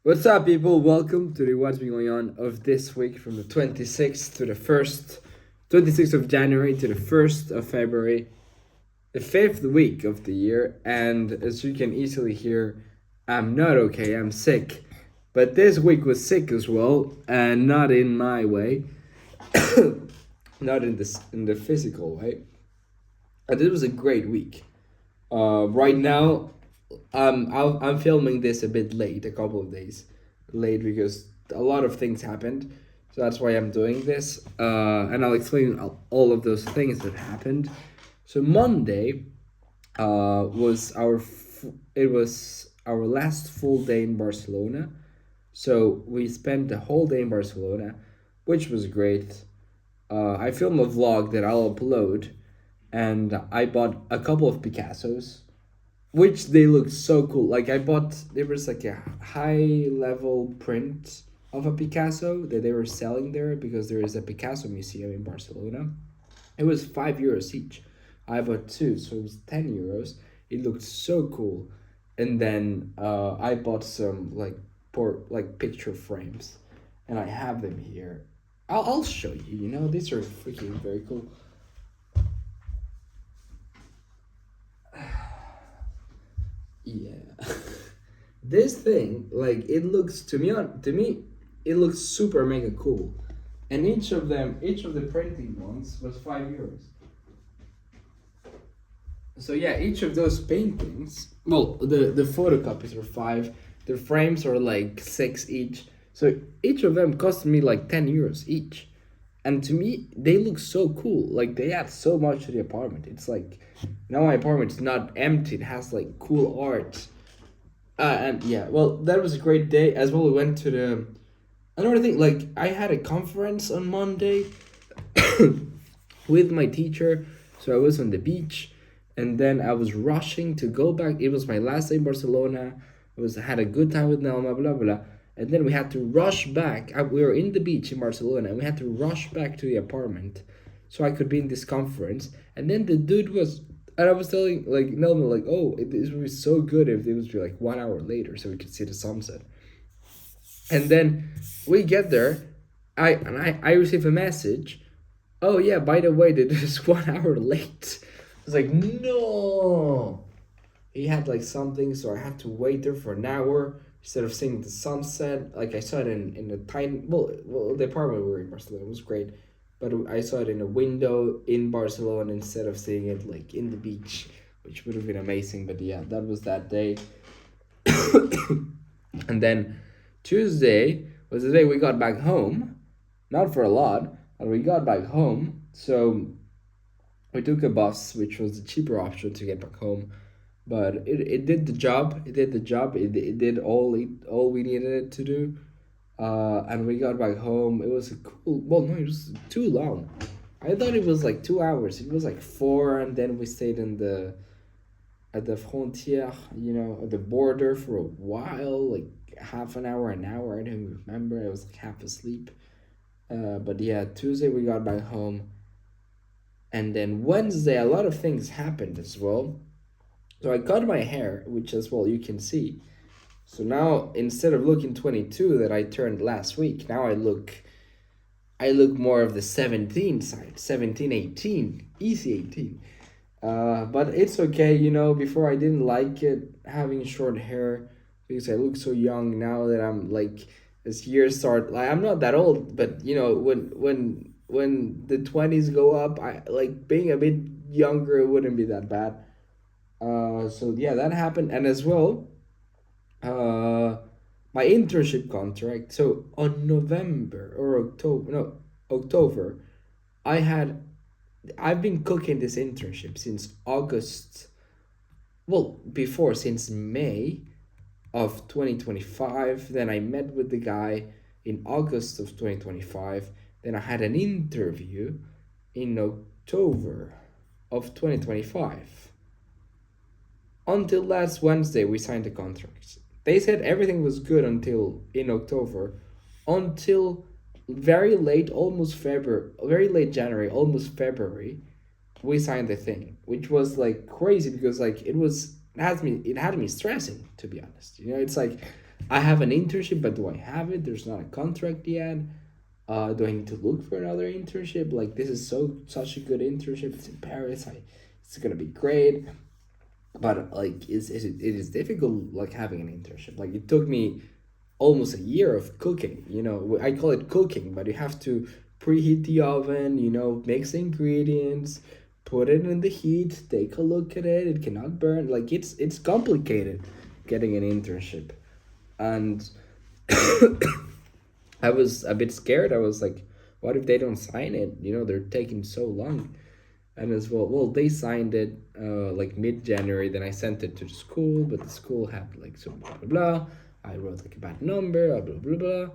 What's up, people? Welcome to the What's Been Going On of this week from the 26th to the 1st, 26th of January to the 1st of February, the fifth week of the year. And as you can easily hear, I'm not okay, I'm sick. But this week was sick as well, and not in my way, not in the physical way. And it was a great week. Right now, I'm filming this a bit late, a couple of days late because a lot of things happened. So that's why I'm doing this. And I'll explain all of those things that happened. So Monday it was our last full day in Barcelona. So we spent the whole day in Barcelona, which was great. I filmed a vlog that I'll upload, and I bought a couple of Picassos, which they look so cool. Like I bought, there was like a high level print of a Picasso that they were selling there because there is a Picasso museum in Barcelona. It was €5 each. I bought two, so it was €10. It looked so cool. And then I bought some like picture frames, and I have them here. I'll show you. You know, these are freaking very cool. Yeah. This thing, like it looks to me, it looks super mega cool. And each of the printing ones was €5. So yeah, each of those paintings, well, the photocopies were five, the frames are like six each. So each of them cost me like €10 each. And to me, they look so cool. Like they add so much to the apartment. It's like now my apartment's not empty. It has like cool art. And yeah, well, that was a great day as well. We went to the another thing. Like I had a conference on Monday with my teacher, so I was on the beach, and then I was rushing to go back. It was my last day in Barcelona. I had a good time with Nelma, blah blah, and then we had to rush back. We were in the beach in Barcelona, and we had to rush back to the apartment, so I could be in this conference. And then the dude was, and I was telling like Nelma, like, oh, it would be so good if it was like 1 hour later, so we could see the sunset. And then we get there, I receive a message. Oh yeah, by the way, that is 1 hour late. I was like, no. He had like something, so I had to wait there for an hour instead of seeing the sunset. Like I saw it in a tiny, well, the apartment we were in Barcelona was great, but I saw it in a window in Barcelona instead of seeing it like in the beach, which would have been amazing. But yeah, that was that day. And then Tuesday was the day we got back home, not for a lot, but we got back home. So we took a bus, which was the cheaper option to get back home. But it did the job. It did the job. It did all we needed it to do. And we got back home. It was a cool. Well, no, it was too long. I thought it was like 2 hours. It was like four, and then we stayed in the at the frontier, at the border for a while, like half an hour. I don't remember. I was like half asleep. But yeah, Tuesday we got back home, and then Wednesday a lot of things happened as well. So I cut my hair, which as well you can see. So now instead of looking 22 that I turned last week, now I look more of the 17 side, 17, 18, easy 18. But it's okay, before I didn't like it having short hair because I look so young now that I'm like, as years start, like I'm not that old, but when the 20s go up, I like being a bit younger, it wouldn't be that bad. So yeah, that happened, and as well, uh, my internship contract. So on November or October, no, October, I had I've been cooking this internship since August. Well, before since May of 2025. Then I met with the guy in August of 2025. Then I had an interview in October of 2025. Until last Wednesday, we signed the contract. They said everything was good until in October, until very late, almost February, very late January, almost February, we signed the thing, which was like crazy because like it had me stressing, to be honest. It's like I have an internship, but do I have it? There's not a contract yet. Do I need to look for another internship? Like, this is such a good internship. It's in Paris. It's gonna be great. But like, it is difficult, like, having an internship. Like, it took me almost a year of cooking. I call it cooking, but you have to preheat the oven. Mix the ingredients, put it in the heat, take a look at it. It cannot burn. Like, it's complicated getting an internship, and I was a bit scared. I was like, what if they don't sign it? They're taking so long. And as well, they signed it like mid-January. Then I sent it to the school, but the school had like some blah blah blah. I wrote like a bad number, blah blah blah.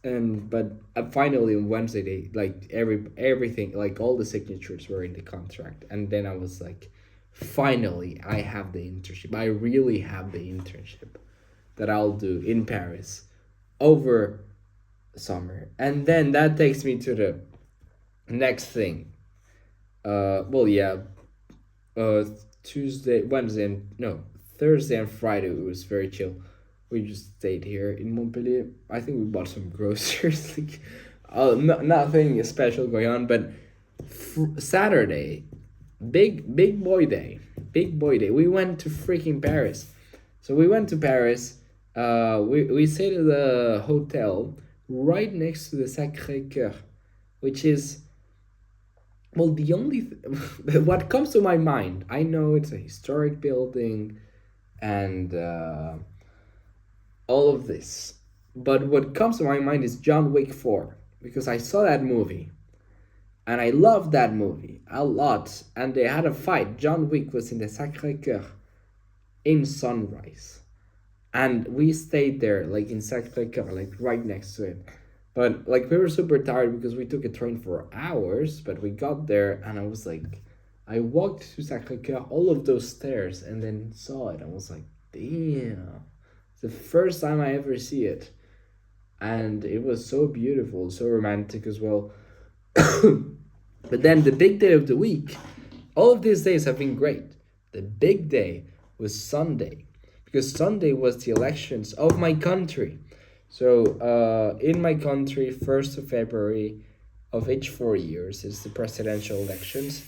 And but finally on Wednesday, they like everything, like all the signatures were in the contract. And then I was like, finally, I have the internship. I really have the internship that I'll do in Paris over summer. And then that takes me to the next thing. Well, yeah. Uh, Tuesday, Wednesday, and no, Thursday and Friday it was very chill. We just stayed here in Montpellier. I think we bought some groceries. Like, nothing special going on. But Saturday, big boy day, big boy day. We went to freaking Paris. So we went to Paris. We stayed at the hotel right next to the Sacré Cœur, which is, well, the only what comes to my mind. I know it's a historic building, and all of this, but what comes to my mind is John Wick 4, because I saw that movie, and I loved that movie a lot. And they had a fight. John Wick was in the Sacré Cœur in Sunrise, and we stayed there, like in Sacré Cœur, like right next to it. But like, we were super tired because we took a train for hours, but we got there, and I was like, I walked to Sacré-Cœur, all of those stairs, and then saw it. I was like, damn. It's the first time I ever see it. And it was so beautiful, so romantic as well. But then the big day of the week, all of these days have been great. The big day was Sunday, because Sunday was the elections of my country. So in my country, 1st of February of each 4 years is the presidential elections.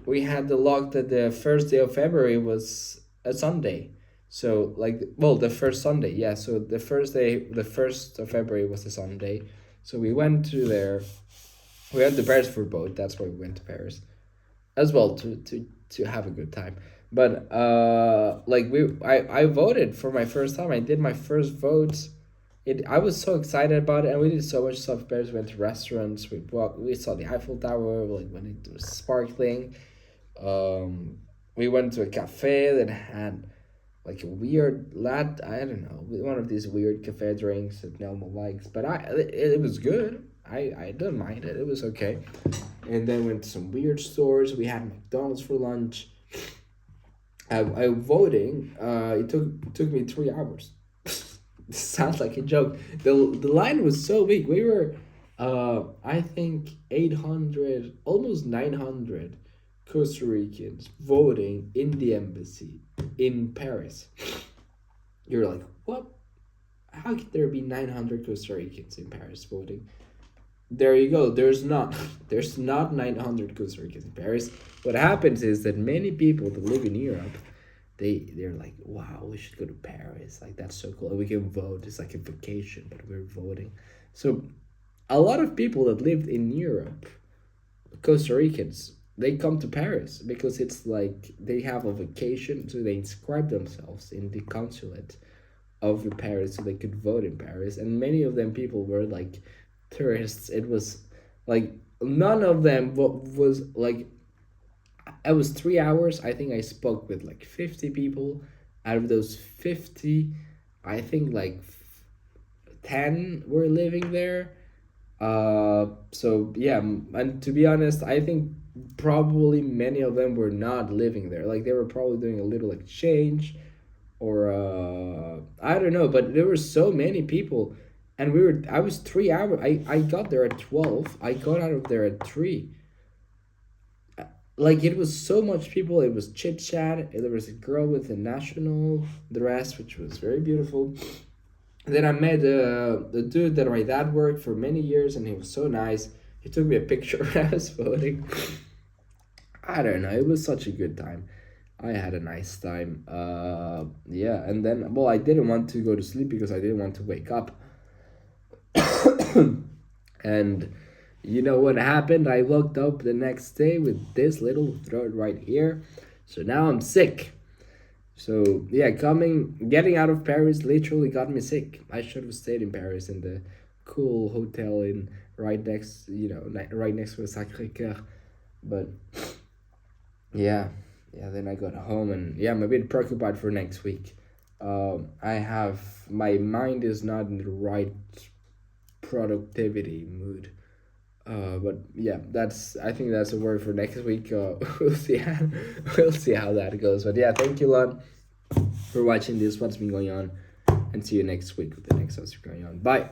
We had the luck that the first day of February was a Sunday. So like, well, the first Sunday, yeah. So the 1st of February was a Sunday. So we went to there. We went to Paris for both. That's why we went to Paris as well, to have a good time. But like, I voted for my first time. I did my first vote. I was so excited about it, and we did so much stuff. We went to restaurants. We saw the Eiffel Tower, like when it was sparkling. We went to a cafe that had like a weird I don't know, one of these weird cafe drinks that Nelma likes. But it was good. I don't mind it. It was okay. And then went to some weird stores. We had McDonald's for lunch. I voting. It took me 3 hours. This sounds like a joke. The line was so big. We were, I think 800, almost 900 Costa Ricans voting in the embassy in Paris. You're like, what? How could there be 900 Costa Ricans in Paris voting? There you go. There's not 900 Costa Ricans in Paris. What happens is that many people that live in Europe, they're like, wow, we should go to Paris. Like, that's so cool. We can vote. It's like a vacation, but we're voting. So a lot of people that lived in Europe, Costa Ricans, they come to Paris because it's like they have a vacation. So they inscribe themselves in the consulate of Paris so they could vote in Paris. And many of them people were like tourists. It was like, none of them was like, it was 3 hours. I think I spoke with like 50 people. Out of those 50, I think like 10 were living there. So yeah, and to be honest, I think probably many of them were not living there. Like, they were probably doing a little exchange, or I don't know. But there were so many people, and I was 3 hours. I got there at 12. I got out of there at 3. Like, it was so much people. It was chit chat. There was a girl with a national dress, which was very beautiful. Then I met the dude that my dad worked for many years, and he was so nice. He took me a picture when I was voting. I don't know. It was such a good time. I had a nice time. Yeah, and then well, I didn't want to go to sleep because I didn't want to wake up. And you know what happened? I woke up the next day with this little throat right here. So now I'm sick. So yeah, getting out of Paris literally got me sick. I should have stayed in Paris in the cool hotel in right next, right next to the Sacré Coeur. But yeah, yeah. Then I got home and yeah, I'm a bit preoccupied for next week. I have my mind is not in the right productivity mood. But yeah, that's I think that's a word for next week. We'll see we'll see how that goes. But yeah, thank you a lot for watching this. What's been going on, and see you next week with the next what's going on. Bye.